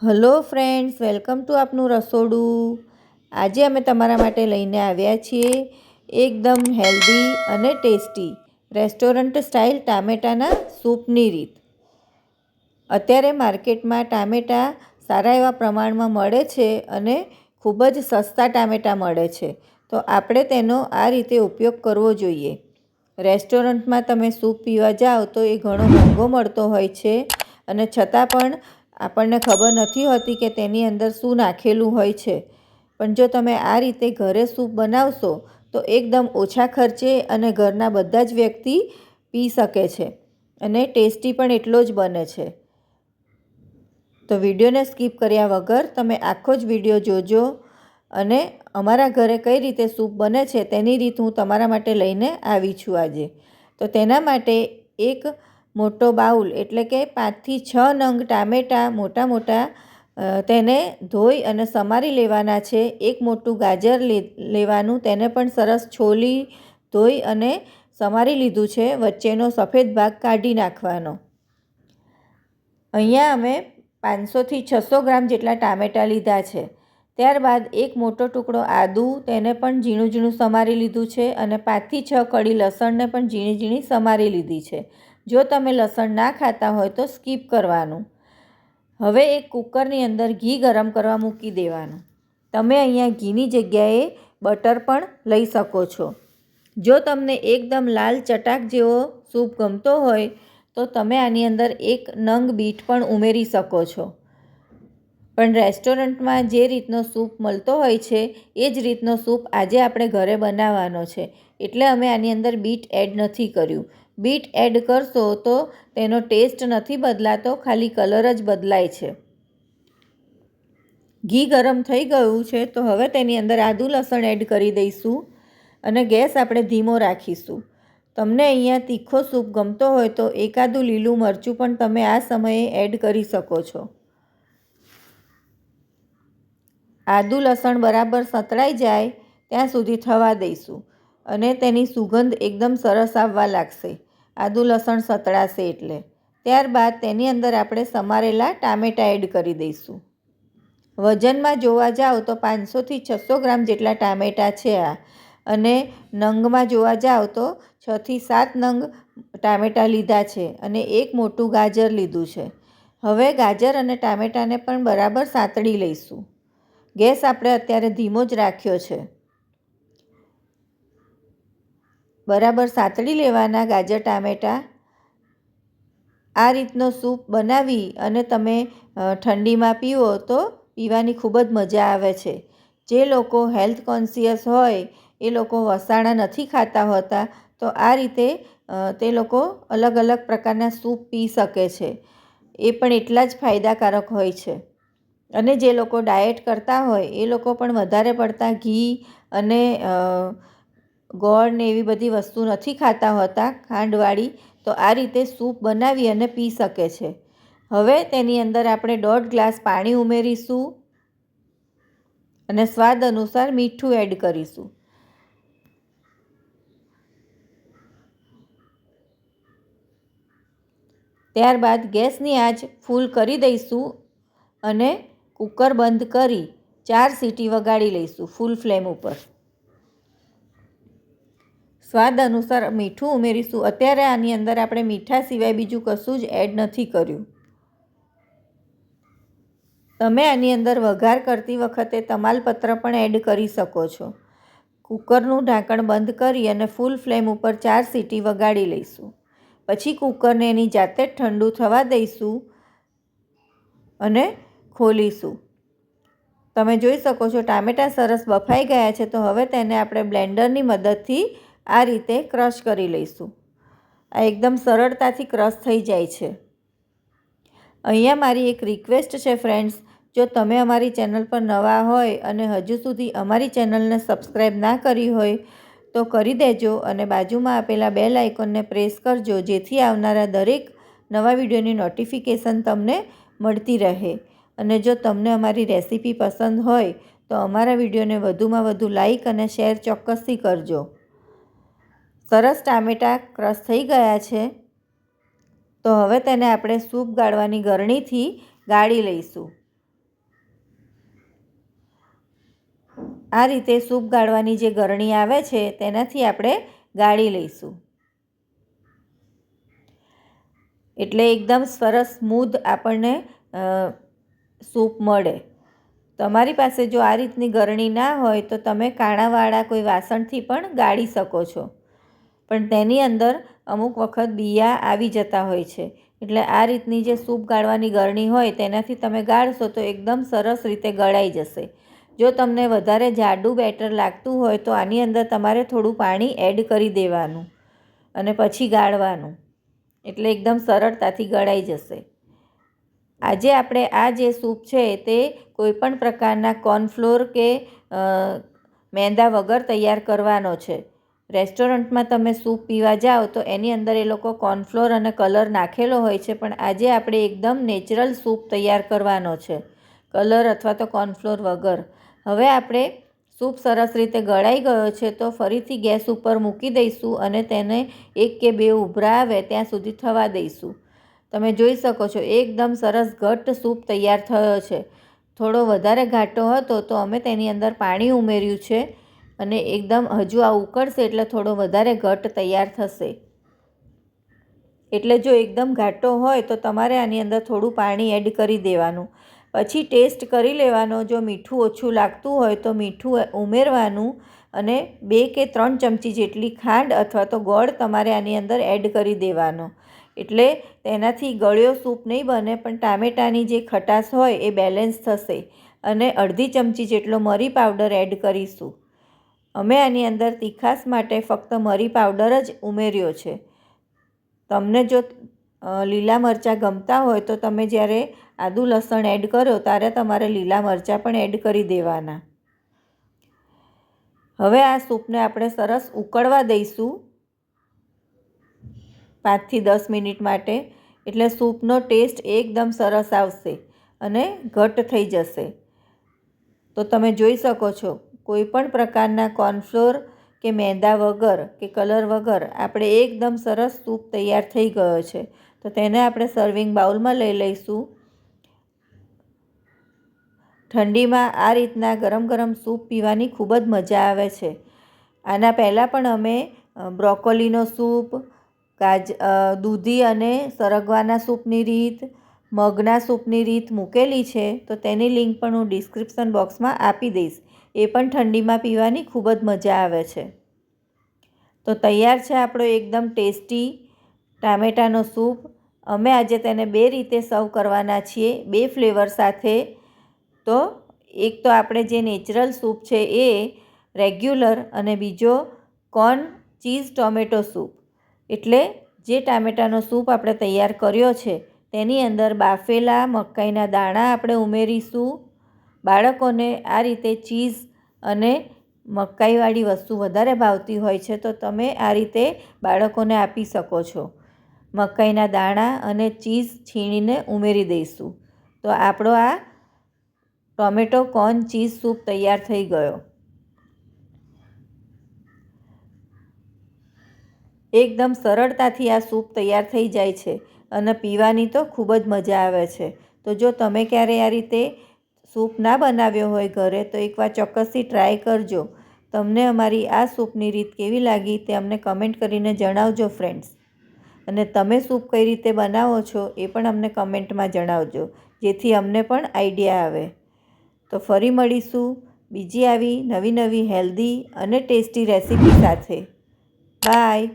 Hello friends, welcome to આપનું રસોડું. આજે અમે તમારા માટે લઈને આવ્યા છીએ એકદમ હેલ્ધી અને ટેસ્ટી રેસ્ટોરન્ટ સ્ટાઇલ ટામેટાના સૂપની રીત. અત્યારે માર્કેટમાં ટામેટાં સારા એવા પ્રમાણમાં મળે છે અને ખૂબ જ સસ્તા ટામેટાં મળે છે, તો આપણે તેનો આ રીતે ઉપયોગ કરવો જોઈએ. રેસ્ટોરન્ટમાં તમે સૂપ પીવા જાઓ તો એ ઘણો મોંઘો મળતો હોય છે અને છતાં પણ આપણને ખબર નથી હોતી કે તેની અંદર શું નાખેલું હોય છે. પણ જો તમે આ રીતે ઘરે સૂપ બનાવશો તો એકદમ ઓછા ખર્ચે અને ઘરના બધા જ વ્યક્તિ પી શકે છે અને ટેસ્ટી પણ એટલો જ બને છે. તો વિડીયોને સ્કીપ કર્યા વગર તમે આખો જ વિડીયો જોજો અને અમારા ઘરે કઈ રીતે સૂપ બને છે તેની રીત હું તમારા માટે લઈને આવી છું આજે. તો તેના માટે એક મોટો બાઉલ એટલે કે 5 થી 6 નંગ ટામેટાં મોટા તેને ધોઈ અને સમારી લેવાના છે. એક મોટું ગાજર લેવાનું, તેને પણ સરસ છોલી ધોઈ અને સમારી લીધું છે. વચ્ચેનો સફેદ ભાગ કાઢી નાખવાનો. અહીંયા અમે 500 થી 600 ગ્રામ જેટલા ટામેટાં લીધા છે. ત્યારબાદ એક મોટો ટુકડો આદું, તેને પણ ઝીણું ઝીણું સમારી લીધું છે અને 5 થી 6 કળી લસણને પણ ઝીણી ઝીણી સમારી લીધી છે. જો તમે લસણ ના ખાતા હોય તો સ્કીપ કરવાનું. હવે એક કુકરની અંદર ઘી ગરમ કરવા મૂકી દેવાનું. તમે અહીંયા ઘીની જગ્યાએ બટર પણ લઈ શકો છો. જો તમને એકદમ લાલ ચટાક જેવો સૂપ ગમતો હોય તો તમે આની અંદર 1 નંગ બીટ પણ ઉમેરી શકો છો. પણ રેસ્ટોરન્ટમાં જે રીતનો સૂપ મળતો હોય છે એ જ રીતનો સૂપ આજે આપણે ઘરે બનાવવાનો છે, એટલે અમે આની અંદર બીટ એડ નથી કર્યું. બીટ એડ કરશો તો તેનો ટેસ્ટ નથી બદલાતો, ખાલી કલર જ બદલાય છે. ઘી ગરમ થઈ ગયું છે તો હવે તેની અંદર આદુ લસણ એડ કરી દઈશું અને ગેસ આપણે ધીમો રાખીશું. તમને અહીંયા તીખો સૂપ ગમતો હોય તો એકાદું લીલું મરચું પણ તમે આ સમયે એડ કરી શકો છો. આદુ લસણ બરાબર સતળાઈ જાય ત્યાં સુધી થવા દઈશું અને તેની સુગંધ એકદમ સરસ આવવા લાગશે આદુ લસણ સતળાશે એટલે. ત્યારબાદ તેની અંદર આપણે સમારેલા ટામેટાં એડ કરી દઈશું. વજનમાં જોવા જાઓ તો 500 થી 600 ગ્રામ જેટલા ટામેટાં છે આ, અને નંગમાં જોવા જાઓ તો 6 થી 7 નંગ ટામેટાં લીધા છે અને એક મોટું ગાજર લીધું છે. હવે ગાજર અને ટામેટાને પણ બરાબર સાતળી લઈશું. ગેસ આપણે અત્યારે ધીમો જ રાખ્યો છે. બરાબર સાતળી લેવાના ગાજર ટામેટાં. આ રીતનો સૂપ બનાવી અને તમે ઠંડીમાં પીવો તો પીવાની ખૂબ જ મજા આવે છે. જે લોકો હેલ્થ કોન્શિયસ હોય એ લોકો વસાણા નથી ખાતા હોતા તો આ રીતે તે લોકો અલગ અલગ પ્રકારના સૂપ પી શકે છે. એ પણ એટલા જ ફાયદાકારક હોય છે. અને જે લોકો ડાયટ કરતા હોય એ લોકો પણ વધારે પડતા ઘી અને ગોળ ને એવી બધી વસ્તુ નથી ખાતા હોતા ખાંડવાળી, તો આ રીતે સૂપ બનાવી અને પી શકે છે. હવે તેની અંદર આપણે 1.5 ગ્લાસ પાણી ઉમેરીશું અને સ્વાદ અનુસાર મીઠું એડ કરીશું. ત્યારબાદ ગેસની આંચ ફૂલ કરી દઈશું અને કુકર બંધ કરી 4 સીટી વગાડી લઈશું ફૂલ ફ્લેમ ઉપર. સ્વાદ અનુસાર મીઠું ઉમેરીશું. અત્યારે આની અંદર આપણે મીઠા સિવાય બીજું કશું જ એડ નથી કર્યું. તમે આની અંદર વઘાર કરતી વખતે તમાલપત્ર પણ એડ કરી શકો છો. કુકરનું ઢાંકણ બંધ કરી અને ફૂલ ફ્લેમ ઉપર 4 સીટી વગાડી લઈશું. પછી કુકરને એની જાતે જ ઠંડુ થવા દઈશું અને ખોલીશું. તમે જોઈ શકો છો ટામેટાં સરસ બફાઈ ગયા છે, તો હવે તેને આપણે બ્લેન્ડરની મદદથી આ રીતે ક્રશ કરી લઈશું. આ એકદમ સરળતાથી ક્રશ થઈ જાય છે. અહીંયા મારી એક રિક્વેસ્ટ છે ફ્રેન્ડ્સ, જો તમે અમારી ચેનલ પર નવા હોય અને હજુ સુધી અમારી ચેનલને સબસ્ક્રાઈબ ના કરી હોય તો કરી દેજો અને બાજુમાં આપેલા બેલ આઇકોનને પ્રેસ કરજો, જેથી આવનારા દરેક નવા વિડીયોની નોટિફિકેશન તમને મળતી રહે. અને જો તમને અમારી રેસીપી પસંદ હોય તો અમારા વિડીયોને વધુમાં વધુ લાઈક અને શેર ચોક્કસથી કરજો. સરસ ટામેટાં ક્રશ થઈ ગયા છે, તો હવે તેને આપણે સૂપ ગાળવાની ગરણીથી ગાળી લઈશું. આ રીતે સૂપ ગાળવાની જે ગરણી આવે છે તેનાથી આપણે ગાળી લઈશું. એટલે એકદમ સરસ સ્મૂધ આપણને સૂપ મળે. તમારી પાસે જો આ રીતની ગરણી ના હોય તો તમે કાણાવાળા કોઈ વાસણથી પણ ગાળી શકો છો, પણ તેની અંદર અમુક વખત બિયા આવી જતા હોય છે. એટલે આ રીતની જે સૂપ ગાળવાની ગરણી હોય તેનાથી તમે ગાળશો તો એકદમ સરસ રીતે ગળાઈ જશે. જો તમને વધારે જાડું બેટર લાગતું હોય તો આની અંદર તમારે થોડું પાણી એડ કરી દેવાનું અને પછી ગાળવાનું, એટલે એકદમ સરળતાથી ગળાઈ જશે. આજે આપણે આ જે સૂપ છે તે કોઈપણ પ્રકારના કોર્નફ્લોર કે મેંદા વગર તૈયાર કરવાનો છે. રેસ્ટોરન્ટમાં તમે સૂપ પીવા જાઓ તો એની અંદર એ લોકો કોર્નફ્લોર અને કલર નાખેલો હોય છે, પણ આજે આપણે એકદમ નેચરલ સૂપ તૈયાર કરવાનો છે, કલર અથવા તો કોર્નફ્લોર વગર. હવે આપણે સૂપ સરસ રીતે ગળાઈ ગયો છે તો ફરીથી ગેસ ઉપર મૂકી દઈશું અને તેને 1 કે 2 ઉભરા આવે ત્યાં સુધી થવા દઈશું. તમે જોઈ શકો છો એકદમ સરસ ઘટ્ટ સૂપ તૈયાર થયો છે. થોડો વધારે ઘાટો હતો તો અમે તેની અંદર પાણી ઉમેર્યું છે અને એકદમ હજુ આ ઉકળશે એટલે થોડો વધારે ઘટ્ટ તૈયાર થશે. એટલે જો એકદમ ઘાટો હોય તો તમારે આની અંદર થોડું પાણી એડ કરી દેવાનું. પછી ટેસ્ટ કરી લેવાનો. જો મીઠું ઓછું લાગતું હોય તો મીઠું ઉમેરવાનું અને 2 કે 3 ચમચી જેટલી ખાંડ અથવા તો ગોળ તમારે આની અંદર એડ કરી દેવાનો. એટલે તેનાથી ગળ્યો સૂપ નહીં બને, પણ ટામેટાની જે ખટાશ હોય એ બેલેન્સ થશે. અને અડધી ચમચી જેટલો મરી પાવડર એડ કરીશું. અમે આની અંદર તીખાશ માટે ફક્ત મરી પાવડર જ ઉમેર્યો છે. તમને જો લીલા મરચાં ગમતા હોય તો તમે જ્યારે આદું લસણ એડ કરો ત્યારે તમારે લીલા મરચાં પણ એડ કરી દેવાના. હવે આ સૂપને આપણે સરસ ઉકળવા દઈશું 5 થી 10 મિનિટ માટે. એટલે સૂપનો ટેસ્ટ એકદમ સરસ આવશે અને ઘટ્ટ થઈ જશે. તો તમે જોઈ શકો છો કોઈ પણ પ્રકારના કોર્નફ્લોર કે મેંદા વગર કે કલર વગર આપણે એકદમ સરસ સૂપ તૈયાર થઈ ગયો છે. તો તેને આપણે સર્વિંગ બાઉલમાં લઈ લઈશું. ઠંડીમાં આ રીતના ગરમ ગરમ સૂપ પીવાની ખૂબ જ મજા આવે છે. આના પહેલાં પણ અમે બ્રોકોલીનો સૂપ, દૂધી અને સરગવાના સૂપની રીત, મગના સૂપની રીત મૂકેલી છે, તો તેની લિંક પણ હું ડિસ્ક્રિપ્શન બોક્સમાં આપી દઈશ. એ પણ ઠંડીમાં પીવાની ખૂબ જ મજા આવે છે. તો તૈયાર છે આપણો એકદમ ટેસ્ટી ટામેટાનો સૂપ. અમે આજે તેને 2 રીતે સર્વ કરવાના છીએ, 2 ફ્લેવર સાથે. તો એક તો આપણે જે નેચરલ સૂપ છે એ રેગ્યુલર, અને બીજો કોર્ન ચીઝ ટોમેટો સૂપ. એટલે જે ટામેટાનો સૂપ આપણે તૈયાર કર્યો છે તેની અંદર બાફેલા મકાઈના દાણા આપણે ઉમેરીશું. બાળકોને આ રીતે ચીઝ અને મકાઈવાળી વસ્તુ વધારે ભાવતી હોય છે તો તમે આ રીતે બાળકોને આપી શકો છો. મકાઈના દાણા અને ચીઝ છીણીને ઉમેરી દઈશું. તો આપણો આ ટોમેટો કોર્ન ચીઝ સૂપ તૈયાર થઈ ગયો. એકદમ સરળતાથી આ સૂપ તૈયાર થઈ જાય છે અને પીવાની તો ખૂબ જ મજા આવે છે. તો જો તમે ક્યારેય આ રીતે સૂપ ના બનાવ્યો હોય ઘરે તો એકવાર ચોક્કસથી ટ્રાય કરજો. તમને અમારી આ સૂપની રીત કેવી લાગી તે અમને કમેન્ટ કરીને જણાવજો ફ્રેન્ડ્સ. અને તમે સૂપ કઈ રીતે બનાવો છો એ પણ અમને કમેન્ટમાં જણાવજો, જેથી અમને પણ આઈડિયા આવે. તો ફરી મળીશું બીજી આવી નવી હેલ્ધી અને ટેસ્ટી રેસીપી સાથે. બાય.